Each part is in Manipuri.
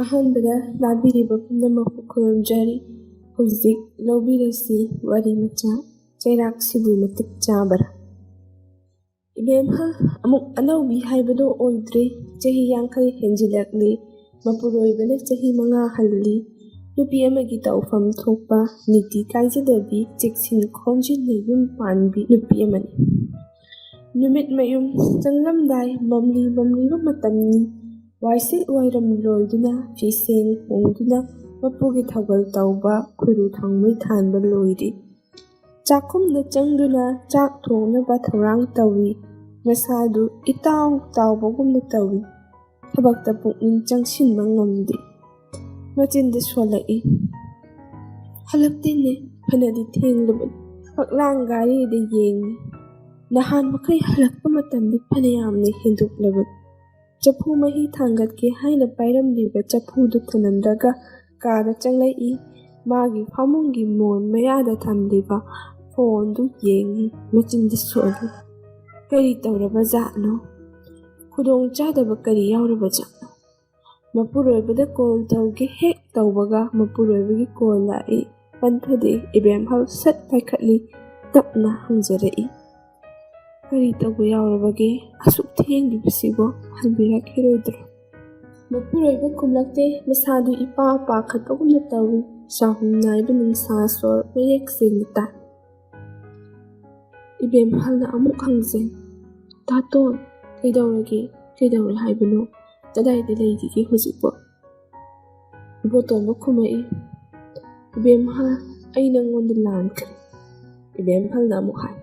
ꯑꯍꯥꯟꯕꯗ ꯇꯥꯕꯤꯔꯤꯕ ꯄꯨꯝꯅꯃꯛꯄꯨ ꯈꯨꯔꯨꯝꯖꯔꯤ꯫ ꯍꯧꯖꯤꯛ ꯂꯧꯕꯤꯔꯁꯤ ꯋꯥꯔꯤ ꯃꯆꯥ ꯆꯩꯔꯥꯛꯁꯤꯕꯨ ꯃꯇꯤꯛ ꯆꯥꯕꯔꯥ? ꯏꯕꯦꯝꯍꯜ ꯑꯃꯨꯛ ꯑꯅꯧꯕꯤ ꯍꯥꯏꯕꯗꯣ ꯑꯣꯏꯗ꯭ꯔꯦ꯫ ꯆꯍꯤ 50 ꯍꯦꯟꯖꯤꯜꯂꯛꯂꯤ꯫ ꯃꯄꯨꯔꯣꯏꯕꯅ ꯆꯍꯤ 5 ꯍꯜꯂꯤ꯫ ꯅꯨꯄꯤ ꯑꯃꯒꯤ ꯇꯧꯐꯝ ꯊꯣꯛꯄ ꯅꯤꯇꯤ ꯀꯥꯏꯖꯗꯕꯤ ꯆꯦꯛꯁꯤꯟ ꯈꯣꯝꯖꯤꯟꯅ ꯌꯨꯝ ꯄꯥꯟꯕꯤ ꯅꯨꯄꯤ ꯑꯃꯅꯤ꯫ ꯅꯨꯃꯤꯠ ꯃꯌꯨꯝ ꯆꯪꯂꯝꯗꯥꯏ ꯃꯝꯂꯤꯕ ꯃꯇꯝꯅꯤ꯫ ꯋꯥꯏꯁꯤꯠ ꯋꯥꯏꯔꯝ ꯂꯣꯏꯗꯨꯅ ꯐꯤꯁꯦꯡ ꯍꯣꯡꯗꯨꯅ ꯃꯄꯨꯒꯤ ꯊꯧꯒꯜ ꯇꯧꯕ ꯈꯨꯔꯨ ꯊꯥꯡꯃꯩ ꯊꯥꯟꯕ ꯂꯣꯏꯔꯤ꯫ ꯆꯥꯛꯈꯨꯝꯗ ꯆꯪꯗꯨꯅ ꯆꯥꯛ ꯊꯣꯡꯅꯕ ꯊꯧꯔꯥꯡ ꯇꯧꯏ꯫ ꯃꯁꯥꯗꯨ ꯏꯇꯥꯎ ꯇꯥꯎꯕꯒꯨꯝꯅ ꯇꯧꯏ꯫ ꯊꯕꯛꯇ ꯄꯨꯛꯅꯤꯡ ꯆꯪꯁꯤꯟꯕ ꯉꯝꯗꯦ꯫ ꯃꯆꯤꯟꯗ ꯁꯣꯜꯂꯛꯏ꯫ ꯍꯜꯂꯛꯇꯦꯅꯦ, ꯐꯅꯗꯤ ꯊꯦꯡꯂꯕꯅꯤ꯫ ꯐꯛꯂꯥꯡ ꯘꯔꯤꯗ ꯌꯦꯡꯏ꯫ ꯅꯍꯥꯟ ꯃꯈꯩ ꯍꯜꯂꯛꯄ ꯃꯇꯝꯗꯤ ꯐꯅꯌꯥꯝꯅ ꯍꯦꯟꯗꯣꯛꯂꯕꯅꯤ꯫ ꯆꯐꯨ ꯃꯍꯤ ꯊꯥꯡꯒꯠꯀꯦ ꯍꯥꯏꯅ ꯄꯥꯏꯔꯝꯂꯤꯕ ꯆꯐꯨꯗꯨ ꯊꯅꯝꯂꯒ ꯀꯥꯗ ꯆꯪꯂꯛꯏ꯫ ꯃꯥꯒꯤ ꯐꯃꯨꯡꯒꯤ ꯃꯣꯟ ꯃꯌꯥꯗ ꯊꯝꯂꯤꯕ ꯐꯣꯟꯗꯨ ꯌꯦꯡꯏ꯫ ꯃꯆꯤꯟꯗ ꯁꯣꯜꯂꯤ꯫ ꯀꯔꯤ ꯇꯧꯔꯕ ꯖꯥꯠꯅꯣ? ꯈꯨꯗꯣꯡ ꯆꯥꯗꯕ ꯀꯔꯤ ꯌꯥꯎꯔꯕ ꯖꯥꯠꯅꯣ? ꯃꯄꯨꯔꯣꯏꯕꯗ ꯀꯣꯜ ꯇꯧꯒꯦ ꯍꯦꯛ ꯇꯧꯕꯒ ꯃꯄꯨꯔꯣꯏꯕꯒꯤ ꯀꯣꯜ ꯂꯥꯛꯏ꯫ ꯄꯟꯊꯗꯦ꯫ ꯏꯕꯦꯝꯍꯜ ꯁꯠ ꯄꯥꯏꯈꯠꯂꯤ꯫ ꯇꯞꯅ ꯍꯪꯖꯔꯛꯏ꯫ ꯀꯔꯤ ꯇꯧꯕ ꯌꯥꯎꯔꯕꯒꯦ? ꯑꯁꯨꯛ ꯊꯦꯡꯂꯤꯕꯁꯤꯕꯣ ꯍꯟꯕꯤꯔꯛꯈꯤꯔꯣꯏꯗ꯭ꯔꯣ? ꯃꯄꯨꯔꯣꯏꯕ ꯈꯨꯝꯂꯛꯇꯦ꯫ ꯃꯁꯥꯗꯨ ꯏꯄꯥ ꯄꯥꯈꯠꯄꯒꯨꯝꯅ ꯇꯧꯏ꯫ ꯆꯥꯍꯨꯝ ꯅꯥꯏꯕ ꯅꯨꯡꯁꯥ ꯁꯣꯔ ꯃꯌꯦꯛ ꯁꯦꯡꯅ ꯇꯥꯏ꯫ ꯏꯕꯦꯝꯍꯜꯅ ꯑꯃꯨꯛ ꯍꯪꯖꯩ꯫ ꯇꯥꯇꯣꯟ, ꯀꯩꯗꯧꯔꯒꯦ? ꯀꯩꯗꯧꯔꯦ ꯍꯥꯏꯕꯅꯣ? ꯀꯗꯥꯏꯗ ꯂꯩꯔꯤꯒꯦ ꯍꯧꯖꯤꯛꯄꯣ? ꯏꯕꯣꯇꯣꯝꯕ ꯈꯨꯝꯃꯛꯏ꯫ ꯏꯕꯦꯝꯍꯜ, ꯑꯩ ꯅꯉꯣꯟꯗ ꯂꯥꯟꯈ꯭ꯔꯦ꯫ ꯏꯕꯦꯝꯍꯜꯅ ꯑꯃꯨꯛ ꯍꯥꯏ꯫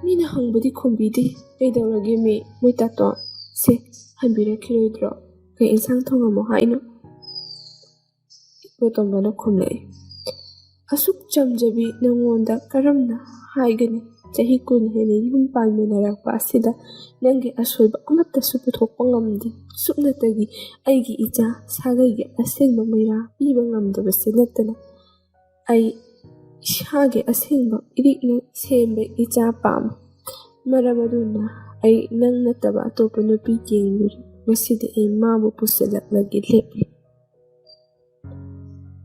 ꯃꯤꯅ ꯍꯪꯕꯗꯤ ꯈꯨꯝꯕꯤꯗꯦ꯫ ꯀꯩꯗꯧꯔꯒꯦ ꯃꯣꯏ ꯇꯥꯇꯣꯟ? ꯁꯦ, ꯍꯟꯕꯤꯔꯛꯈꯤꯔꯣꯏꯗ꯭ꯔꯣ? ꯀꯩ ꯏꯟꯁꯥꯡ ꯊꯣꯡꯉꯝꯃꯣ ꯍꯥꯏꯅꯣ? ꯏꯕꯣꯇꯣꯝꯕꯅ ꯈꯨꯝꯂꯛꯏ꯫ ꯑꯁꯨꯛ ꯆꯝꯖꯕꯤ ꯅꯉꯣꯟꯗ ꯀꯔꯝꯅ ꯍꯥꯏꯒꯅꯤ? ꯆꯍꯤ 10 ꯍꯦꯟꯅ ꯌꯨꯝ ꯄꯥꯟꯃꯤꯟꯅꯔꯛꯄ ꯑꯁꯤꯗ ꯅꯪꯒꯤ ꯑꯁꯣꯏꯕ ꯑꯃꯠꯇꯁꯨ ꯄꯨꯊꯣꯛꯄ ꯉꯝꯗꯦ꯫ ꯁꯨꯞꯅꯇꯒꯤ ꯑꯩꯒꯤ ꯏꯆꯥ ꯁꯥꯒꯩꯒꯤ ꯑꯁꯦꯡꯕ ꯃꯩꯔꯥ ꯄꯤꯕ ꯉꯝꯗꯕꯁꯤ ꯅꯠꯇꯅ ꯑꯩ ꯏꯁꯥꯒꯤ ꯑꯁꯦꯡꯕ ꯏꯔꯤꯛꯅ ꯁꯦꯝꯕ ꯏꯆꯥ ꯄꯥꯝꯃꯤ꯫ ꯃꯔꯝ ꯑꯗꯨꯅ ꯑꯩ ꯅꯪ ꯅꯠꯇꯕ ꯑꯇꯣꯞꯄ ꯅꯨꯄꯤ ꯌꯦꯡꯂꯨꯔꯤ꯫ ꯉꯁꯤꯗꯤ ꯑꯩ ꯃꯥꯕꯨ ꯄꯨꯁꯤꯜꯂꯛꯂꯒꯦ ꯂꯦꯞꯂꯤ꯫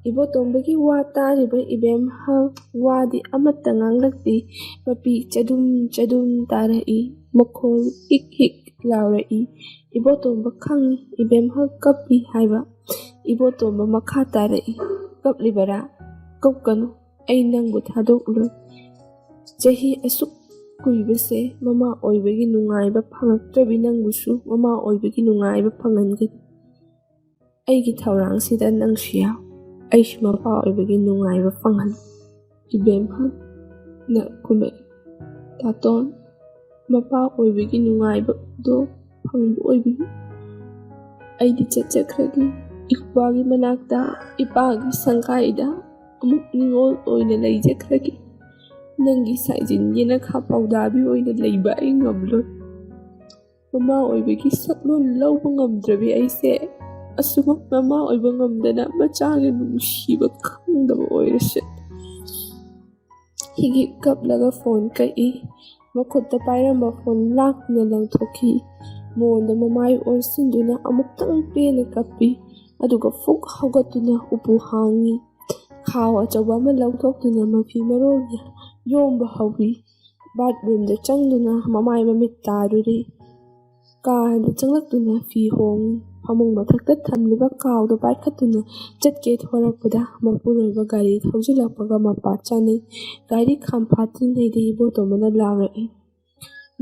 ꯏꯕꯣꯇꯣꯝꯕꯒꯤ ꯋꯥ ꯇꯥꯔꯤꯕ ꯏꯕꯦꯝꯍꯜ ꯋꯥꯗꯤ ꯑꯃꯠꯇ ꯉꯥꯡꯂꯛꯇꯦ꯫ ꯃꯄꯤ ꯆꯗꯨꯝ ꯇꯥꯔꯛꯏ꯫ ꯃꯈꯣꯜ ꯍꯤꯛ ꯍꯤꯛ ꯂꯥꯎꯔꯛꯏ꯫ ꯏꯕꯣꯇꯣꯝꯕ ꯈꯪꯏ ꯏꯕꯦꯝꯍꯜ ꯀꯞꯄꯤ ꯍꯥꯏꯕ꯫ ꯏꯕꯣꯇꯣꯝꯕ ꯃꯈꯥ ꯇꯥꯔꯛꯏ꯫ ꯀꯞꯂꯤꯕꯔꯥ? ꯀꯞꯀꯅꯨ, ꯑꯩ ꯅꯪꯕꯨ ꯊꯥꯗꯣꯛꯂꯣꯏ꯫ ꯆꯍꯤ ꯑꯁꯨꯛ ꯀꯨꯏꯕꯁꯦ ꯃꯃꯥ ꯑꯣꯏꯕꯒꯤ ꯅꯨꯡꯉꯥꯏꯕ ꯐꯪꯉꯛꯇ꯭ꯔꯕꯤ ꯅꯪꯕꯨꯁꯨ ꯃꯃꯥ ꯑꯣꯏꯕꯒꯤ ꯅꯨꯡꯉꯥꯏꯕ ꯐꯪꯍꯟꯒꯅꯤ꯫ ꯑꯩꯒꯤ ꯊꯧꯔꯥꯡꯁꯤꯗ ꯅꯪꯁꯨ ꯌꯥꯎ꯫ ꯑꯩꯁꯨ ꯃꯄꯥ ꯑꯣꯏꯕꯒꯤ ꯅꯨꯡꯉꯥꯏꯕ ꯐꯪꯍꯟ꯫ ꯏꯕꯦꯝꯍꯜꯅ ꯈꯨꯝꯃꯛꯏ꯫ ꯇꯥꯇꯣꯟ, ꯃꯄꯥ ꯑꯣꯏꯕꯒꯤ ꯅꯨꯡꯉꯥꯏꯕꯗꯣ ꯐꯪꯕ ꯑꯣꯏꯕꯤꯌꯨ꯫ ꯑꯩꯗꯤ ꯆꯠꯆꯈ꯭ꯔꯒꯦ ꯏꯄ꯭ꯋꯥꯒꯤ ꯃꯅꯥꯛꯇ, ꯏꯄꯥꯒꯤ ꯁꯪꯒꯥꯏꯗ ꯑꯃꯨꯛ ꯅꯤꯡꯉꯣꯜ ꯑꯣꯏꯅ ꯂꯩꯖꯈ꯭ꯔꯒꯦ꯫ ꯅꯪꯒꯤ ꯁꯥꯏꯖꯤꯟ ꯌꯦꯅꯈꯥ ꯄꯥꯎꯗꯥꯕꯤ ꯑꯣꯏꯅ ꯂꯩꯕ ꯑꯩ ꯉꯝꯂꯣꯏ꯫ ꯃꯃꯥ ꯑꯣꯏꯕꯒꯤ ꯁꯛꯂꯣꯟ ꯂꯧꯕ ꯉꯝꯗ꯭ꯔꯕꯤ ꯑꯩꯁꯦ ꯑꯁꯨꯃꯛ ꯃꯃꯥ ꯑꯣꯏꯕ ꯉꯝꯗꯅ ꯃꯆꯥꯒꯤ ꯅꯨꯡꯁꯤꯕ ꯈꯪꯗꯕ ꯑꯣꯏꯔꯁꯨ ꯍꯤꯛ ꯍꯤꯛ ꯀꯞꯂꯒ ꯐꯣꯟ ꯀꯛꯏ꯫ ꯃꯈꯨꯠꯇ ꯄꯥꯏꯔꯝꯕ ꯐꯣꯟ ꯂꯥꯛꯇꯨꯅ ꯂꯪꯊꯣꯛꯈꯤ꯫ ꯃꯣꯟꯗ ꯃꯃꯥꯏ ꯑꯣꯟꯁꯤꯟꯗꯨꯅ ꯑꯃꯨꯛꯇꯪ ꯄꯦꯟꯅ ꯀꯞꯄꯤ꯫ ꯑꯗꯨꯒ ꯐꯨꯛ ꯍꯧꯒꯠꯇꯨꯅ ꯎꯄꯨ ꯍꯥꯡꯉꯤ꯫ ꯈꯥꯎ ꯑꯆꯧꯕ ꯑꯃ ꯂꯧꯊꯣꯛꯇꯨꯅ ꯃꯐꯤ ꯃꯔꯣꯜ ꯌꯣꯝꯕ ꯍꯧꯏ꯫ ꯕꯥꯠꯔꯨꯝꯗ ꯆꯪꯗꯨꯅ ꯃꯃꯥꯏ ꯃꯃꯤꯠ ꯇꯥꯔꯨꯔꯤ꯫ ꯀꯥꯗ ꯆꯪꯂꯛꯇꯨꯅ ꯐꯤ ꯍꯣꯡꯉꯤ꯫ ꯐꯃꯨꯡ ꯃꯊꯛꯇ ꯊꯝꯂꯤꯕ ꯀꯥꯎꯗ ꯄꯥꯏꯈꯠꯇꯨꯅ ꯆꯠꯀꯦ ꯊꯣꯔꯛꯄꯗ ꯃꯄꯨꯔꯣꯏꯕ ꯒꯥꯔꯤ ꯊꯧꯖꯤꯜꯂꯛꯄꯒ ꯃꯄꯥ ꯆꯥꯅꯩ꯫ ꯒꯥꯔꯤ ꯈꯥꯝꯐꯥꯠꯇ꯭ꯔꯤꯉꯩꯗ ꯏꯕꯣꯇꯣꯝꯕꯅ ꯂꯥꯎꯔꯛꯏ꯫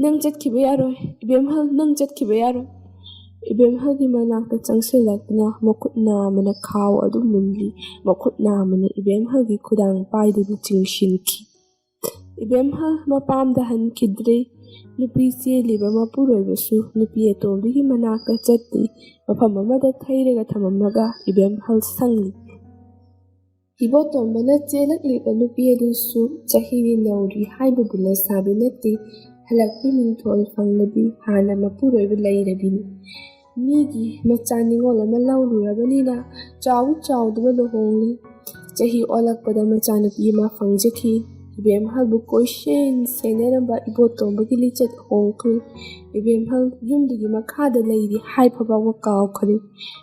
ꯅꯪ ꯆꯠꯈꯤꯕ ꯌꯥꯔꯣꯏ ꯏꯕꯦꯝꯍꯜ, ꯅꯪ ꯆꯠꯈꯤꯕ ꯌꯥꯔꯣꯏ꯫ ꯏꯕꯦꯝꯍꯜꯒꯤ ꯃꯅꯥꯛꯇ ꯆꯪꯁꯤꯜꯂꯛꯇꯨꯅ ꯃꯈꯨꯠ ꯅꯥꯝꯃꯅ ꯈꯥꯎ ꯑꯗꯨ ꯃꯨꯜꯂꯤ꯫ ꯃꯈꯨꯠ ꯅꯥꯝꯃꯅ ꯏꯕꯦꯝꯍꯜꯒꯤ ꯈꯨꯗꯥꯡ ꯄꯥꯏꯗꯨꯅ ꯆꯤꯡꯁꯤꯟꯈꯤ꯫ ꯏꯕꯦꯝꯍꯜ ꯃꯄꯥꯝꯗ ꯍꯟꯈꯤꯗ꯭ꯔꯦ꯫ ꯅꯨꯄꯤ ꯆꯦꯜꯂꯤꯕ ꯃꯄꯨꯔꯣꯏꯕꯁꯨ ꯅꯨꯄꯤ ꯑꯇꯣꯝꯕꯤꯒꯤ ꯃꯅꯥꯛꯇ ꯆꯠꯇꯦ꯫ ꯃꯐꯝ ꯑꯃꯗ ꯊꯩꯔꯒ ꯊꯃꯝꯃꯒ ꯏꯕꯦꯝꯍꯜ ꯁꯪꯂꯤ꯫ ꯏꯕꯣꯇꯣꯝꯕꯅ ꯆꯦꯜꯂꯛꯂꯤꯕ ꯅꯨꯄꯤ ꯑꯗꯨꯁꯨ ꯆꯍꯤꯗꯤ ꯅꯧꯔꯤ ꯍꯥꯏꯕꯕꯨ ꯂꯩꯁꯥꯕꯤ ꯅꯠꯇꯦ꯫ ꯍꯜꯂꯛꯄꯤ ꯃꯤꯡꯊꯣꯜ ꯐꯪꯂꯕꯤ, ꯍꯥꯟꯅ ꯃꯄꯨꯔꯣꯏꯕ ꯂꯩꯔꯕꯤꯅꯤ꯫ ꯃꯤꯒꯤ ꯃꯆꯥ ꯅꯤꯉꯣꯜ ꯑꯃ ꯂꯧꯔꯨꯔꯕꯅꯤꯅ ꯆꯥꯎꯗꯕ ꯂꯨꯍꯣꯡꯂꯤ꯫ ꯆꯍꯤ ꯑꯣꯜꯂꯛꯄꯗ ꯃꯆꯥꯅꯨꯄꯤ ꯑꯃ ꯐꯪꯖꯈꯤ꯫ ꯏꯕꯦꯝꯍꯜꯕꯨ ꯀꯣꯏꯁꯦꯟ ꯁꯦꯟꯅꯔꯝꯕ ꯏꯕꯣꯇꯣꯝꯕꯒꯤ ꯂꯤꯆꯠ ꯍꯣꯡꯈ꯭ꯔꯦ꯫ ꯏꯕꯦꯝꯍꯜ ꯌꯨꯝꯗꯨꯒꯤ ꯃꯈꯥꯗ ꯂꯩꯔꯤ ꯍꯥꯏꯕ ꯐꯥꯎꯕ ꯀꯥꯎꯈ꯭ꯔꯦ꯫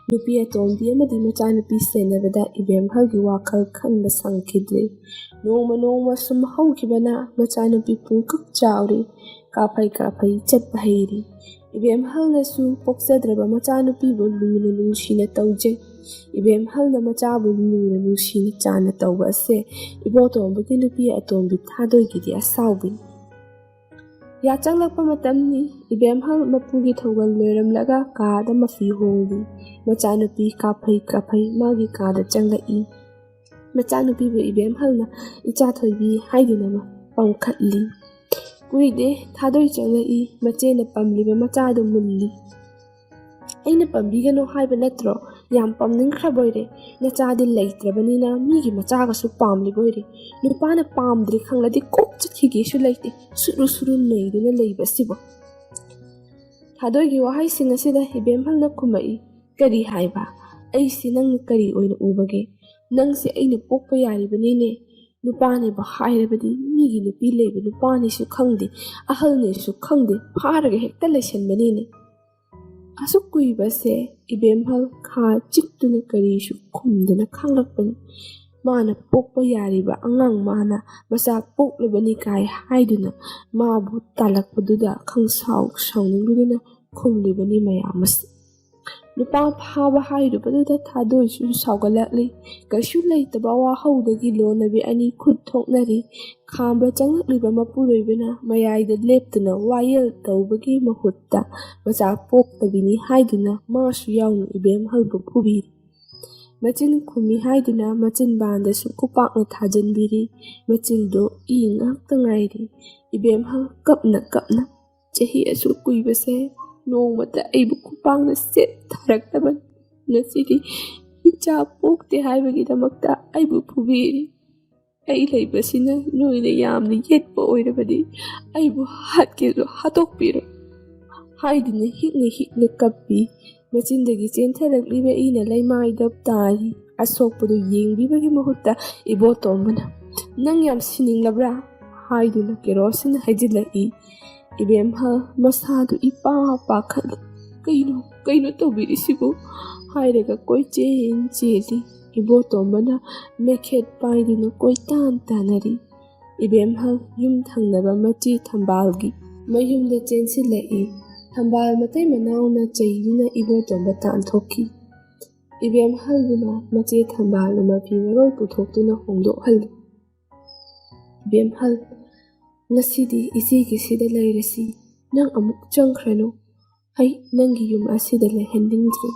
ꯅꯨꯄꯤ ꯑꯇꯣꯝꯕꯤ ꯑꯃꯗꯤ ꯃꯆꯥꯅꯨꯄꯤ ꯁꯦꯟꯅꯕꯗ ꯏꯕꯦꯝꯍꯜꯒꯤ ꯋꯥꯈꯜ ꯈꯟꯕ ꯁꯪꯈꯤꯗ꯭ꯔꯦ꯫ ꯅꯣꯡꯃ ꯅꯣꯡꯃ ꯁꯨꯝ ꯍꯧꯈꯤꯕꯅ ꯃꯆꯥꯅꯨꯄꯤ ꯄꯨꯡꯀꯛ ꯆꯥꯎꯔꯤ, ꯀꯥꯐꯩ ꯀꯥꯐꯩ ꯆꯠꯄ ꯍꯩꯔꯤ꯫ ꯏꯕꯦꯝꯍꯜꯅꯁꯨ ꯄꯣꯛꯆꯗ꯭ꯔꯕ ꯃꯆꯥꯅꯨꯄꯤꯕꯨ ꯂꯨꯅ ꯅꯨꯡꯁꯤꯅ ꯇꯧꯖꯩ꯫ ꯏꯕꯦꯝꯍꯜꯅ ꯃꯆꯥꯕꯨ ꯂꯨꯅ ꯅꯨꯡꯁꯤꯅ ꯆꯥꯅ ꯇꯧꯕ ꯑꯁꯦ ꯏꯕꯣꯇꯣꯝꯕꯒꯤ ꯅꯨꯄꯤ ꯑꯇꯣꯝꯕꯤ ꯊꯥꯗꯣꯏꯒꯤꯗꯤ ꯑꯁꯥꯎꯕꯅꯤ꯫ ꯌꯥꯆꯪꯂꯛꯄ ꯃꯇꯝꯅꯤ꯫ ꯏꯕꯦꯝꯍꯜ ꯃꯄꯨꯒꯤ ꯊꯧꯒꯜ ꯂꯣꯏꯔꯝꯂꯒ ꯀꯥꯗ ꯃꯐꯤ ꯍꯣꯡꯂꯤ꯫ ꯃꯆꯥꯅꯨꯄꯤ ꯀꯥꯐꯩ ꯀꯥꯐꯩ ꯃꯥꯒꯤ ꯀꯥꯗ ꯆꯪꯂꯛꯏ꯫ ꯃꯆꯥꯅꯨꯄꯤꯕꯨ ꯏꯕꯦꯝꯍꯜꯅ ꯏꯆꯥꯊꯣꯏꯕꯤ ꯍꯥꯏꯗꯨꯅ ꯄꯝꯈꯠꯂꯤ꯫ ꯀꯨꯏꯗꯦ ꯊꯥꯗꯣꯏ ꯆꯪꯂꯛꯏ꯫ ꯃꯆꯦꯅ ꯄꯝꯂꯤꯕ ꯃꯆꯥꯗꯨ ꯃꯨꯜꯂꯤ꯫ ꯑꯩꯅ ꯄꯝꯕꯤꯒꯅꯨ ꯍꯥꯏꯕ ꯅꯠꯇ꯭ꯔꯣ? ꯌꯥꯝ ꯄꯝꯅꯤꯡꯈ꯭ꯔꯕꯣꯏꯔꯦ? ꯅꯆꯥꯗꯤ ꯂꯩꯇ꯭ꯔꯕꯅꯤꯅ ꯃꯤꯒꯤ ꯃꯆꯥꯒꯁꯨ ꯄꯥꯝꯂꯤꯕꯣꯏꯔꯦ? ꯅꯨꯄꯥꯅ ꯄꯥꯝꯗ꯭ꯔꯦ ꯈꯪꯂꯗꯤ ꯀꯣꯛ ꯆꯠꯈꯤꯒꯦꯁꯨ ꯂꯩꯇꯦ, ꯁꯨꯔꯨ ꯁꯨꯔꯨ ꯅꯩꯗꯨꯅ ꯂꯩꯕ ꯑꯁꯤꯕꯨ꯫ ꯊꯥꯗꯣꯏꯒꯤ ꯋꯥꯍꯩꯁꯤꯡ ꯑꯁꯤꯗ ꯏꯕꯦꯝꯍꯜꯅ ꯈꯨꯝꯃꯛꯏ, ꯀꯔꯤ ꯍꯥꯏꯕ? ꯑꯩꯁꯤ ꯅꯪꯅ ꯀꯔꯤ ꯑꯣꯏꯅ ꯎꯕꯒꯦ? ꯅꯪꯁꯦ ꯑꯩꯅ ꯄꯣꯛꯄ ꯌꯥꯔꯤꯕꯅꯤꯅꯦ꯫ ꯅꯨꯄꯥꯅꯦꯕ ꯍꯥꯏꯔꯕꯗꯤ ꯃꯤꯒꯤ ꯅꯨꯄꯤ ꯂꯩꯕ ꯅꯨꯄꯥꯅꯦꯁꯨ ꯈꯪꯗꯦ, ꯑꯍꯜꯅꯦꯁꯨ ꯈꯪꯗꯦ, ꯐꯥꯔꯒ ꯍꯦꯛꯇ ꯂꯩꯁꯟꯕꯅꯤꯅꯦ꯫ ꯑꯁꯨꯛ ꯀꯨꯏꯕꯁꯦ ꯏꯕꯦꯝꯍꯜ ꯈꯥ ꯆꯤꯛꯇꯨꯅ ꯀꯔꯤꯁꯨ ꯈꯨꯝꯗꯅ ꯈꯥꯡꯂꯛꯄꯅꯤ꯫ ꯃꯥꯅ ꯄꯣꯛꯄ ꯌꯥꯔꯤꯕ ꯑꯉꯥꯡ ꯃꯥꯅ ꯃꯆꯥ ꯄꯣꯛꯂꯕꯅꯤ ꯀꯥꯏ ꯍꯥꯏꯗꯨꯅ ꯃꯥꯕꯨ ꯇꯥꯜꯂꯛꯄꯗꯨꯗ ꯈꯪꯁꯥꯎ ꯁꯥꯎꯅꯤꯡꯗꯨꯅ ꯈꯨꯝꯂꯤꯕꯅꯤ ꯃꯌꯥꯝ ꯑꯁꯤ꯫ ꯅꯨꯄꯥ ꯐꯥꯕ ꯍꯥꯏꯔꯨꯕꯗꯨꯗ ꯊꯥꯗꯣꯏꯁꯨ ꯁꯥꯎꯒꯠꯂꯛꯂꯤ꯫ ꯀꯩꯁꯨ ꯂꯩꯇꯕ ꯋꯥꯍꯧꯗꯒꯤ ꯂꯣꯟꯅꯕꯤ ꯑꯅꯤ ꯈꯨꯠ ꯊꯣꯛꯅꯔꯤ꯫ ꯈꯥꯝꯕ ꯆꯪꯂꯛꯂꯤꯕ ꯃꯄꯨꯔꯣꯏꯕꯅ ꯃꯌꯥꯏꯗ ꯂꯦꯞꯇꯨꯅ ꯋꯥꯌꯦꯜ ꯇꯧꯕꯒꯤ ꯃꯍꯨꯠꯇ ꯃꯆꯥ ꯄꯣꯛꯇꯕꯤꯅꯤ ꯍꯥꯏꯗꯨꯅ ꯃꯥꯁꯨ ꯌꯥꯎꯅ ꯏꯕꯦꯝꯍꯜꯕꯨ ꯐꯨꯕꯤꯔꯤ꯫ ꯃꯆꯤꯟ ꯈꯨꯝꯃꯤ ꯍꯥꯏꯗꯨꯅ ꯃꯆꯤꯟꯕꯥꯟꯗꯁꯨ ꯈꯨꯄꯥꯛꯅ ꯊꯥꯖꯤꯟꯕꯤꯔꯤ꯫ ꯃꯆꯤꯟꯗꯣ ꯏ ꯉꯥꯛꯇ ꯉꯥꯏꯔꯤ꯫ ꯏꯕꯦꯝꯍꯜ ꯀꯞꯅ ꯀꯞꯅ, ꯆꯍꯤ ꯑꯁꯨꯛ ꯀꯨꯏꯕꯁꯦ ꯅꯣꯡꯃꯇ ꯑꯩꯕꯨ ꯈꯨꯄꯥꯛꯅ ꯁꯦꯠ ꯊꯥꯔꯛꯇꯕꯅꯤ꯫ ꯉꯁꯤꯗꯤ ꯏꯆꯥ ꯄꯣꯛꯇꯦ ꯍꯥꯏꯕꯒꯤꯗꯃꯛꯇ ꯑꯩꯕꯨ ꯐꯨꯕꯤꯔꯤ꯫ ꯑꯩ ꯂꯩꯕꯁꯤꯅ ꯅꯣꯏꯅ ꯌꯥꯝꯅ ꯌꯦꯠꯄ ꯑꯣꯏꯔꯕꯗꯤ ꯑꯩꯕꯨ ꯍꯥꯠꯀꯦꯁꯨ ꯍꯥꯠꯇꯣꯛꯄꯤꯔꯣ ꯍꯥꯏꯗꯨꯅ ꯍꯤꯛꯅ ꯍꯤꯛꯅ ꯀꯞꯄꯤ꯫ ꯃꯆꯤꯟꯗꯒꯤ ꯆꯦꯟꯊꯔꯛꯂꯤꯕ ꯏꯅ ꯂꯩꯃꯥꯏꯗ ꯇꯥꯔꯤ꯫ ꯑꯁꯣꯛꯄꯗꯨ ꯌꯦꯡꯕꯤꯕꯒꯤ ꯃꯍꯨꯠꯇ ꯏꯕꯣꯇꯣꯝꯕꯅ, ꯅꯪ ꯌꯥꯝ ꯁꯤꯅꯤꯡꯂꯕ꯭ꯔꯥ ꯍꯥꯏꯗꯨꯅ ꯀꯦꯔꯣꯁꯤꯟ ꯍꯩꯖꯤꯜꯂꯛꯏ꯫ ꯏꯕꯦꯝꯍꯜ ꯃꯁꯥꯗꯨ ꯏꯄꯥ ꯄꯥꯈꯠꯂꯤ꯫ ꯀꯩꯅꯣ ꯇꯧꯕꯤꯔꯤꯁꯤꯕꯨ ꯍꯥꯏꯔꯒ ꯀꯣꯏꯆꯦꯟ ꯆꯦꯜꯂꯤ꯫ ꯏꯕꯣꯇꯣꯝꯕꯅ ꯃꯩꯈꯦꯠ ꯄꯥꯏꯗꯨꯅ ꯀꯣꯏꯇꯥꯟ ꯇꯥꯟꯅꯔꯤ꯫ ꯏꯕꯦꯝꯍꯜ ꯌꯨꯝ ꯊꯪꯅꯕ ꯃꯆꯦ ꯊꯝꯕꯥꯜꯒꯤ ꯃꯌꯨꯝꯗ ꯆꯦꯟꯁꯤꯜꯂꯛꯏ꯫ ꯊꯝꯕꯥꯜ ꯃꯇꯩ ꯃꯅꯥꯎꯅ ꯆꯩꯗꯨꯅ ꯏꯕꯣꯇꯣꯝꯕ ꯇꯥꯟꯊꯣꯛꯈꯤ꯫ ꯏꯕꯦꯝꯍꯜꯕꯨꯅ ꯃꯆꯦ ꯊꯝꯕꯥꯜꯅ ꯃꯐꯤ ꯃꯔꯣꯜ ꯄꯨꯊꯣꯛꯇꯨꯅ ꯍꯣꯡꯗꯣꯛꯍꯜꯂꯤ꯫ ꯏꯕꯦꯝꯍꯜ, ꯉꯁꯤꯗꯤ ꯏꯆꯦꯒꯤꯁꯤꯗ ꯂꯩꯔꯁꯤ, ꯅꯪ ꯑꯃꯨꯛ ꯆꯪꯈ꯭ꯔꯅꯨ꯫ ꯑꯩ ꯅꯪꯒꯤ ꯌꯨꯝ ꯑꯁꯤꯗ ꯂꯩꯍꯟꯅꯤꯡꯗ꯭ꯔꯦ꯫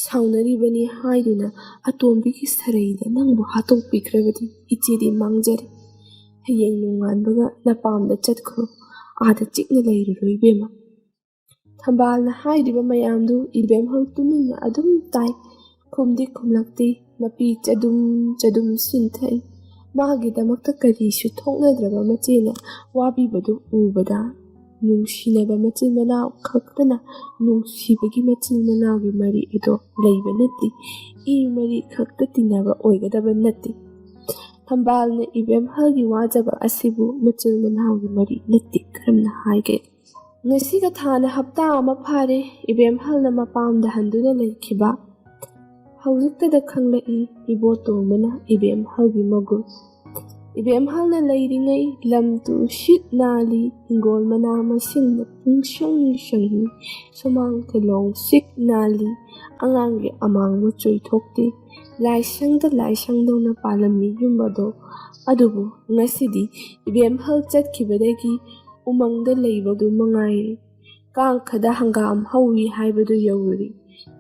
ꯁꯥꯎꯅꯔꯤꯕꯅꯤ ꯍꯥꯏꯗꯨꯅ ꯑꯇꯣꯝꯕꯤꯒꯤ ꯁꯔꯩꯗ ꯅꯪꯕꯨ ꯍꯥꯠꯇꯣꯛꯄꯤꯈ꯭ꯔꯕꯗꯤ ꯏꯆꯦꯗꯤ ꯃꯥꯡꯖꯔꯦ꯫ ꯍꯌꯦꯡ ꯅꯣꯡꯉꯥꯟꯕꯒ ꯅꯄꯥꯝꯗ ꯆꯠꯈ꯭ꯔꯣ, ꯑꯥꯗ ꯆꯤꯛꯅ ꯂꯩꯔꯨꯔꯣ ꯏꯕꯦꯝꯃ꯫ ꯊꯝꯕꯥꯜꯅ ꯍꯥꯏꯔꯤꯕ ꯃꯌꯥꯝꯗꯨ ꯏꯕꯦꯝꯍꯜ ꯇꯨꯃꯤꯟꯅ ꯑꯗꯨꯝ ꯇꯥꯏ꯫ ꯈꯨꯝꯗꯤ ꯈꯨꯝꯂꯛꯇꯦ꯫ ꯃꯄꯤ ꯆꯗꯨꯝ ꯆꯗꯨꯝ ꯁꯤꯟꯊꯩ꯫ ꯃꯥꯒꯤꯗꯃꯛꯇ ꯀꯔꯤꯁꯨ ꯊꯣꯛꯅꯗ꯭ꯔꯕ ꯃꯆꯦꯅ ꯋꯥꯕꯤꯕꯗꯨ ꯎꯕꯗ ꯅꯨꯡꯁꯤꯅꯕ ꯃꯆꯤꯟ ꯃꯅꯥꯎ ꯈꯛꯇꯅ ꯅꯨꯡꯁꯤꯕꯒꯤ ꯃꯆꯤꯟ ꯃꯅꯥꯎꯒꯤ ꯃꯔꯤ ꯑꯗꯣ ꯂꯩꯕ ꯅꯠꯇꯦ, ꯏ ꯃꯔꯤ ꯈꯛꯇ ꯇꯤꯟꯅꯕ ꯑꯣꯏꯒꯗꯕ ꯅꯠꯇꯦ꯫ ꯊꯝꯕꯥꯜꯅ ꯏꯕꯦꯝꯍꯜꯒꯤ ꯋꯥꯖꯕ ꯑꯁꯤꯕꯨ ꯃꯆꯤꯟ ꯃꯅꯥꯎꯒꯤ ꯃꯔꯤ ꯅꯠꯇꯦ ꯀꯔꯝꯅ ꯍꯥꯏꯒꯦ? ꯉꯁꯤꯒ ꯊꯥꯅ ꯍꯞꯇꯥ ꯑꯃ ꯐꯥꯔꯦ ꯏꯕꯦꯝꯍꯜꯅ ꯃꯄꯥꯝꯗ ꯍꯟꯗꯨꯅ ꯂꯩꯈꯤꯕ꯫ ꯍꯧꯖꯤꯛꯇꯗ ꯈꯪꯂꯛꯏ ꯏꯕꯣꯇꯣꯝꯕꯅ ꯏꯕꯦꯝꯍꯜꯒꯤ ꯃꯒꯨꯟ꯫ ꯏꯕꯦꯝꯍꯜꯅ ꯂꯩꯔꯤꯉꯩ ꯂꯝ ꯇꯨ ꯁꯤꯠ ꯅꯥꯜꯂꯤ, ꯍꯤꯡꯒꯣꯜ ꯃꯅꯥ ꯃꯁꯤꯡꯅ ꯄꯨꯡꯁꯪ ꯁꯪꯏ, ꯁꯨꯃꯥꯡ ꯇꯤꯂꯣꯡ ꯁꯤꯠ ꯅꯥꯜꯂꯤ, ꯑꯉꯥꯡꯒꯤ ꯑꯃꯥꯡꯕ ꯆꯣꯏꯊꯣꯛꯇꯦ꯫ ꯂꯥꯏꯁꯪꯗ ꯂꯥꯏꯁꯪꯗꯧꯅ ꯄꯥꯜꯂꯝꯃꯤ ꯌꯨꯝ ꯑꯗꯣ꯫ ꯑꯗꯨꯕꯨ ꯉꯁꯤꯗꯤ ꯏꯕꯦꯝꯍꯜ ꯆꯠꯈꯤꯕꯗꯒꯤ ꯎꯃꯪꯗ ꯂꯩꯕꯗꯨ ꯃꯉꯥꯏꯔꯦ꯫ ꯀꯥꯡꯈꯗ ꯍꯪꯒꯥꯝ ꯍꯧꯏ ꯍꯥꯏꯕꯗꯨ ꯌꯧꯔꯤ꯫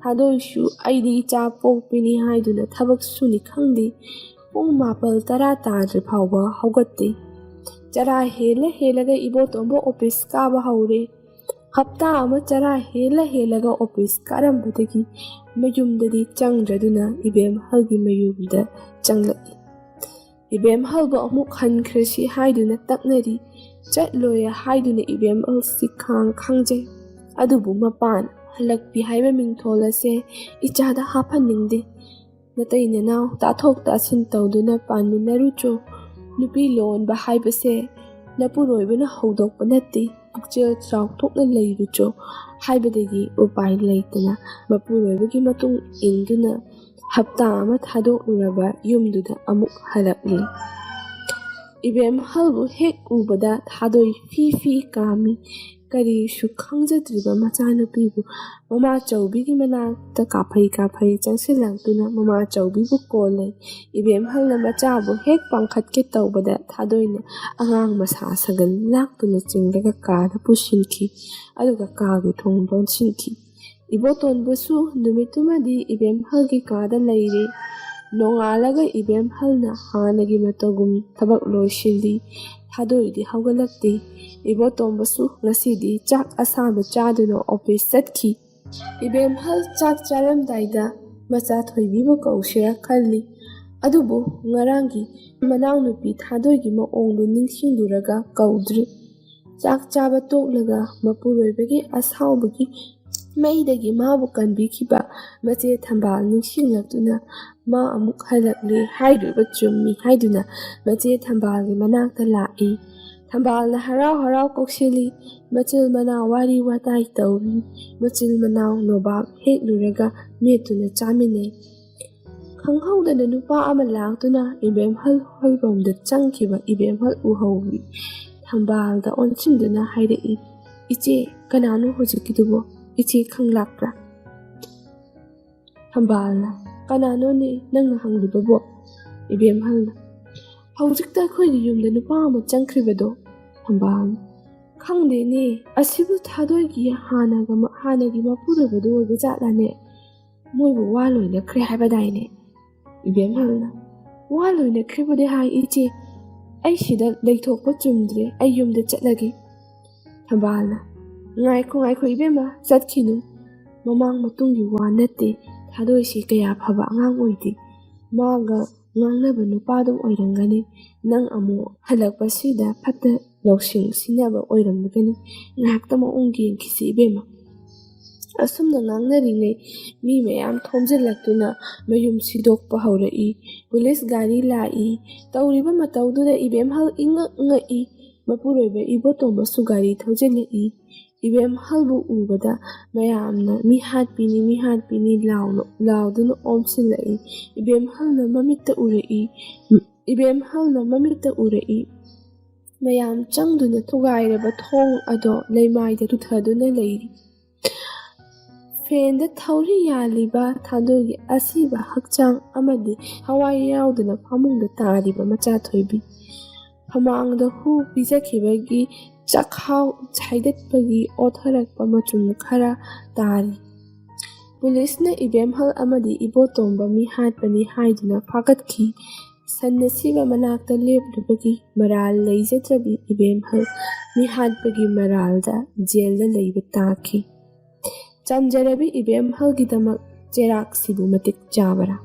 ꯊꯥꯗꯣꯏꯁꯨ ꯑꯩꯗꯤ ꯏꯆꯥ ꯄꯣꯛꯄꯤꯅꯤ ꯍꯥꯏꯗꯨꯅ ꯊꯕꯛ ꯁꯨꯅꯤ ꯈꯪꯗꯦ꯫ ꯄꯨꯡ 9-10 ꯇꯥꯗ꯭ꯔꯤ ꯐꯥꯎꯕ ꯍꯧꯒꯠꯇꯦ꯫ ꯆꯔꯥ ꯍꯦꯜꯂꯒ ꯏꯕꯣꯇꯣꯝꯕ ꯑꯣꯐꯤꯁ ꯀꯥꯕ ꯍꯧꯔꯦ꯫ ꯍꯞꯇꯥ ꯑꯃ ꯆꯔꯥ ꯍꯦꯜꯂꯒ ꯑꯣꯐꯤꯁ ꯀꯥꯔꯝꯕꯗꯒꯤ ꯃꯌꯨꯝꯗꯗꯤ ꯆꯪꯗ꯭ꯔꯗꯨꯅ ꯏꯕꯦꯝꯍꯜꯒꯤ ꯃꯌꯨꯝꯗ ꯆꯪꯂꯛꯏ꯫ ꯏꯕꯦꯝꯍꯜꯕꯨ ꯑꯃꯨꯛ ꯍꯟꯈ꯭ꯔꯁꯤ ꯍꯥꯏꯗꯨꯅ ꯇꯛꯅꯔꯤ꯫ ꯆꯠꯂꯣꯏ ꯍꯥꯏꯗꯨꯅ ꯏꯕꯦꯝꯍꯜꯁꯤ ꯈꯥꯡꯖꯩ꯫ ꯑꯗꯨꯕꯨ ꯃꯄꯥꯟ ꯍꯜꯂꯛꯄꯤ ꯍꯥꯏꯕ ꯃꯤꯡꯊꯣꯜ ꯑꯁꯦ ꯏꯆꯥꯗ ꯍꯥꯞꯍꯟꯅꯤꯡꯗꯦ꯫ ꯅꯇꯩ ꯅꯅꯥꯎ ꯇꯥꯊꯣꯛ ꯇꯥꯁꯤꯟ ꯇꯧꯗꯨꯅ ꯄꯥꯟꯃꯤꯟꯅꯔꯨꯆꯣ꯫ ꯅꯨꯄꯤ ꯂꯣꯟꯕ ꯍꯥꯏꯕꯁꯦ ꯅꯄꯨꯔꯣꯏꯕꯅ ꯍꯧꯗꯣꯛꯄ ꯅꯠꯇꯦ, ꯄꯨꯛꯆꯦꯜ ꯆꯥꯎꯊꯣꯛꯅ ꯂꯩꯔꯨꯆꯣ ꯍꯥꯏꯕꯗꯒꯤ ꯎꯄꯥꯏ ꯂꯩꯇꯅ ꯃꯄꯨꯔꯣꯏꯕꯒꯤ ꯃꯇꯨꯡ ꯏꯟꯗꯨꯅ ꯍꯞꯇꯥ ꯑꯃ ꯊꯥꯗꯣꯛꯂꯨꯔꯕ ꯌꯨꯝꯗꯨꯗ ꯑꯃꯨꯛ ꯍꯜꯂꯛꯂꯤ꯫ ꯏꯕꯦꯝꯍꯜꯕꯨ ꯍꯦꯛ ꯎꯕꯗ ꯊꯥꯗꯣꯏ ꯐꯤ ꯐꯤ ꯀꯥꯝꯃꯤ꯫ ꯀꯔꯤꯁꯨ ꯈꯪꯖꯗ꯭ꯔꯤꯕ ꯃꯆꯥꯅꯨꯄꯤꯕꯨ ꯃꯃꯥꯆꯧꯕꯤꯒꯤ ꯃꯅꯥꯛꯇ ꯀꯥꯐꯩ ꯀꯥꯐꯩ ꯆꯪꯁꯤꯜꯂꯛꯇꯨꯅ ꯃꯃꯥꯆꯧꯕꯤꯕꯨ ꯀꯣꯜꯂꯩ꯫ ꯏꯕꯦꯝꯍꯜꯅ ꯃꯆꯥꯕꯨ ꯍꯦꯛ ꯄꯥꯡꯈꯠꯀꯦ ꯇꯧꯕꯗ ꯊꯥꯗꯣꯏꯅ ꯑꯉꯥꯡ ꯃꯁꯥ ꯁꯥꯒꯟ ꯂꯥꯛꯇꯨꯅ ꯆꯤꯡꯂꯒ ꯀꯥꯗ ꯄꯨꯁꯤꯟꯈꯤ, ꯑꯗꯨꯒ ꯀꯥꯒꯤ ꯊꯣꯡ ꯂꯣꯟꯁꯤꯟꯈꯤ꯫ ꯏꯕꯣꯇꯣꯟꯕꯨꯁꯨ ꯅꯨꯃꯤꯠꯇꯨꯃꯗꯤ ꯏꯕꯦꯝꯍꯜꯒꯤ ꯀꯥꯗ ꯂꯩꯔꯦ꯫ ꯅꯣꯡꯉꯥꯜꯂꯒ ꯏꯕꯦꯝꯍꯜꯅ ꯍꯥꯟꯅꯒꯤ ꯃꯇꯧꯒꯨꯝ ꯊꯕꯛ ꯂꯣꯏꯁꯤꯜꯂꯤ꯫ ꯊꯥꯗꯣꯏꯗꯤ ꯍꯧꯒꯠꯂꯛꯇꯦ꯫ ꯏꯕꯣꯇꯣꯟꯕꯁꯨ ꯉꯁꯤꯗꯤ ꯆꯥꯛ ꯑꯁꯥꯕ ꯆꯥꯗꯨꯅ ꯑꯣꯐꯤꯁ ꯆꯠꯈꯤ꯫ ꯏꯕꯦꯝꯍꯜ ꯆꯥꯛ ꯆꯥꯔꯝꯗꯥꯏꯗ ꯃꯆꯥ ꯊꯣꯏꯕꯤꯕꯨ ꯀꯧꯁꯤꯔꯥ ꯈꯜꯂꯤ, ꯑꯗꯨꯕꯨ ꯉꯔꯥꯡꯒꯤ ꯃꯅꯥꯎꯅꯨꯄꯤ ꯊꯥꯗꯣꯏꯒꯤ ꯃꯑꯣꯡꯗꯨ ꯅꯤꯡꯁꯤꯡꯂꯨꯔꯒ ꯀꯧꯗ꯭ꯔꯤ꯫ ꯆꯥꯛ ꯆꯥꯕ ꯇꯣꯛꯂꯒ ꯃꯄꯨꯔꯣꯏꯕꯒꯤ ꯑꯁꯥꯎꯕꯒꯤ ꯃꯩꯗꯒꯤ ꯃꯥꯕꯨ ꯀꯟꯕꯤꯈꯤꯕ ꯃꯆꯦ ꯊꯝꯕꯥꯜ ꯅꯤꯡꯁꯤꯡꯂꯛꯇꯨꯅ ꯃꯥ ꯑꯃꯨꯛ ꯍꯜꯂꯛꯂꯦ ꯍꯥꯏꯔꯤꯕ ꯆꯨꯝꯃꯤ ꯍꯥꯏꯗꯨꯅ ꯃꯆꯦ ꯊꯝꯕꯥꯜꯒꯤ ꯃꯅꯥꯛꯇ ꯂꯥꯛꯏ꯫ ꯊꯝꯕꯥꯜꯅ ꯍꯔꯥꯎ ꯍꯔꯥꯎ ꯀꯧꯁꯤꯜꯂꯤ꯫ ꯃꯆꯤꯜ ꯃꯅꯥꯎ ꯋꯥꯔꯤ ꯋꯥꯇꯥꯏ ꯇꯧꯔꯤ꯫ ꯃꯆꯤꯜ ꯃꯅꯥꯎ ꯅꯣꯕꯥꯞ ꯍꯦꯛꯂꯨꯔꯒ ꯃꯦꯠꯇꯨꯅ ꯆꯥꯃꯤꯟꯅꯩ꯫ ꯈꯪꯍꯧꯗꯅ ꯅꯨꯄꯥ ꯑꯃ ꯂꯥꯛꯇꯨꯅ ꯏꯕꯦꯝꯍꯜ ꯍꯣꯏꯔꯣꯝꯗ ꯆꯪꯈꯤꯕ ꯏꯕꯦꯝꯍꯜ ꯎꯍꯧꯏ꯫ ꯊꯝꯕꯥꯜꯗ ꯑꯣꯟꯁꯤꯟꯗꯨꯅ ꯍꯥꯏꯔꯛꯏ, "ꯏꯆꯦ, ꯀꯅꯥꯅꯣ ꯍꯧꯖꯤꯛꯀꯤꯗꯨꯕꯣ? ꯏꯆꯦ ꯈꯪꯂꯥꯛꯄ꯭ꯔꯥ?" ꯊꯝꯕꯥꯜꯅ, "ꯀꯅꯥꯅꯣꯅꯦ ꯅꯪꯅ ꯍꯪꯂꯤꯕꯕꯣ?" ꯏꯕꯦꯝꯍꯜꯅ, "ꯍꯧꯖꯤꯛꯇ ꯑꯩꯈꯣꯏꯒꯤ ꯌꯨꯝꯗ ꯅꯨꯄꯥ ꯑꯃ ꯆꯪꯈ꯭ꯔꯤꯕꯗꯣ." ꯊꯝꯕꯥꯜꯅ, "ꯈꯪꯗꯦꯅꯦ, ꯑꯁꯤꯕꯨ ꯊꯥꯗꯣꯏꯒꯤ ꯍꯥꯟꯅꯒꯤ ꯃꯄꯨꯔꯣꯏꯕꯗꯨ ꯑꯣꯏꯕ ꯖꯥꯠꯂꯥꯅꯦ? ꯃꯣꯏꯕꯨ ꯋꯥ ꯂꯣꯏꯅꯈ꯭ꯔꯦ ꯍꯥꯏꯕꯗꯥꯏꯅꯦ?" ꯏꯕꯦꯝꯍꯜꯅ, "ꯋꯥ ꯂꯣꯏꯅꯈ꯭ꯔꯦꯕꯨꯗꯤ ꯍꯥꯏ ꯏꯆꯦ, ꯑꯩ ꯁꯤꯗ ꯂꯩꯊꯣꯛꯄ ꯆꯨꯝꯗ꯭ꯔꯦ, ꯑꯩ ꯌꯨꯝꯗ ꯆꯠꯂꯒꯦ." ꯊꯝꯕꯥꯜꯅ, "ꯉꯥꯏꯈꯣ ꯉꯥꯏꯈꯣ ꯏꯕꯦꯝꯃ, ꯆꯠꯈꯤꯅꯨ. ꯃꯃꯥꯡ ꯃꯇꯨꯡꯒꯤ ꯋꯥ ꯅꯠꯇꯦ, ꯊꯥꯗꯣꯏꯁꯤ ꯀꯌꯥ ꯐꯕ ꯑꯉꯥꯡ ꯑꯣꯏꯗꯦ. ꯃꯥꯒ ꯉꯥꯡꯅꯕ ꯅꯨꯄꯥꯗꯨ ꯑꯣꯏꯔꯝꯒꯅꯤ. ꯅꯪ ꯑꯃꯨꯛ ꯍꯜꯂꯛꯄꯁꯤꯗ ꯐꯠꯇ ꯂꯧꯁꯤꯡ ꯁꯤꯟꯅꯕ ꯑꯣꯏꯔꯝꯒꯅꯤ. ꯉꯥꯏꯍꯥꯛꯇ ꯃꯑꯣꯡ ꯌꯦꯡꯈꯤꯁꯤ ꯏꯕꯦꯝꯃ." ꯑꯁꯨꯝꯅ ꯉꯥꯡꯅꯔꯤꯉꯩ ꯃꯤ ꯃꯌꯥꯝ ꯊꯣꯝꯖꯤꯜꯂꯛꯇꯨꯅ ꯃꯌꯨꯝ ꯁꯤꯗꯣꯛꯄ ꯍꯧꯔꯛꯏ꯫ ꯄꯨꯂꯤꯁ ꯒꯥꯔꯤ ꯂꯥꯛꯏ꯫ ꯇꯧꯔꯤꯕ ꯃꯇꯧꯗꯨꯗ ꯏꯕꯦꯝꯍꯜ ꯏꯉꯛ ꯉꯛꯏ꯫ ꯃꯄꯨꯔꯣꯏꯕ ꯏꯕꯣꯇꯣꯟꯕꯁꯨ ꯒꯥꯔꯤ ꯊꯧꯖꯤꯜꯂꯛꯏ꯫ ꯏꯕꯦꯝꯍꯜꯕꯨ ꯎꯕꯗ ꯃꯌꯥꯝꯅ "ꯃꯤꯍꯥꯠꯄꯤꯅꯤ ꯃꯤꯍꯥꯠꯄꯤꯅꯤ" ꯂꯥꯎꯗꯨꯅ ꯑꯣꯝꯁꯤꯜꯂꯛꯏ꯫ ꯏꯕꯦꯝꯍꯜꯅ ꯃꯃꯤꯠꯇ ꯎꯔꯛꯏ꯫ ꯃꯌꯥꯝ ꯆꯪꯗꯨꯅ ꯊꯨꯒꯥꯏꯔꯕ ꯊꯣꯡ ꯑꯗꯣ ꯂꯩꯃꯥꯏꯗ ꯇꯨꯊꯗꯨꯅ ꯂꯩꯔꯤ꯫ ꯐꯦꯟꯗ ꯊꯧꯔꯤ ꯌꯥꯜꯂꯤꯕ ꯊꯥꯗꯣꯏꯒꯤ ꯑꯁꯤꯕ ꯍꯛꯆꯥꯡ ꯑꯃꯗꯤ ꯊꯋꯥꯏ ꯌꯥꯎꯗꯅ ꯐꯃꯨꯡꯗ ꯇꯥꯔꯤꯕ ꯃꯆꯥ ꯊꯣꯏꯕꯤ꯫ ꯐꯃꯥꯡꯗ ꯍꯨ ꯄꯤꯖꯈꯤꯕꯒꯤ ꯆꯥꯛꯈꯥꯎ ꯍꯩꯗꯠꯄꯒꯤ ꯑꯣꯊꯔꯛꯄ ꯃꯆꯨꯝ ꯈꯔ ꯇꯥꯔꯤ꯫ ꯄꯨꯂꯤꯁꯅ ꯏꯕꯦꯝꯍꯜ ꯑꯃꯗꯤ ꯏꯕꯣꯇꯣꯟꯕ ꯃꯤꯍꯥꯠꯄꯅꯤ ꯍꯥꯏꯗꯨꯅ ꯐꯥꯒꯠꯈꯤ꯫ ꯁꯟꯅꯁꯤꯕ ꯃꯅꯥꯛꯇ ꯂꯦꯞꯂꯨꯕꯒꯤ ꯃꯔꯥꯜ ꯂꯩꯖꯗ꯭ꯔꯕꯤ ꯏꯕꯦꯝꯍꯜ ꯃꯤꯍꯥꯠꯄꯒꯤ ꯃꯔꯥꯜꯗ ꯖꯦꯜꯗ ꯂꯩꯕ ꯇꯥꯈꯤ꯫ ꯆꯝꯖꯔꯕꯤ ꯏꯕꯦꯝꯍꯜꯒꯤꯗꯃꯛ ꯆꯩꯔꯥꯛꯁꯤꯕꯨ ꯃꯇꯤꯛ ꯆꯥꯕꯔꯥ?